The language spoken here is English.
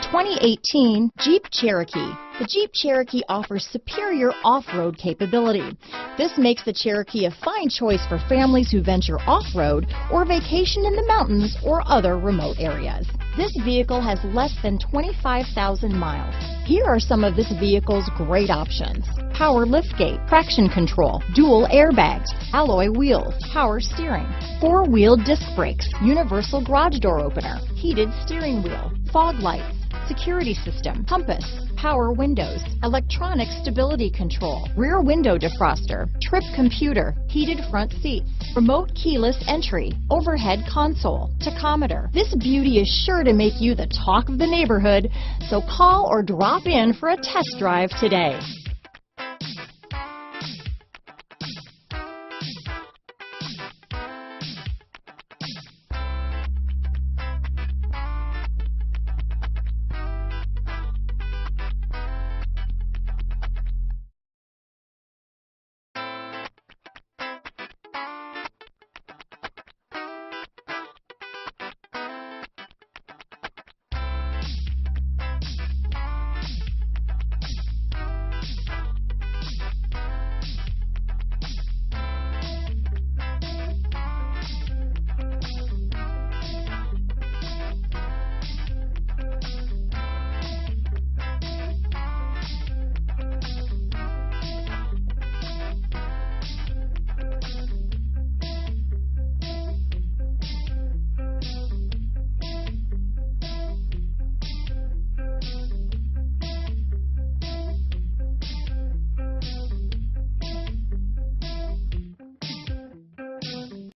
2018 Jeep Cherokee. The Jeep Cherokee offers superior off-road capability. This makes the Cherokee a fine choice for families who venture off-road or vacation in the mountains or other remote areas. This vehicle has less than 25,000 miles. Here are some of this vehicle's great options: power liftgate, traction control, dual airbags, alloy wheels, power steering, four-wheel disc brakes, universal garage door opener, heated steering wheel, fog lights, security system, compass, power windows, electronic stability control, rear window defroster, trip computer, heated front seats, remote keyless entry, overhead console, tachometer. This beauty is sure to make you the talk of the neighborhood, so call or drop in for a test drive today.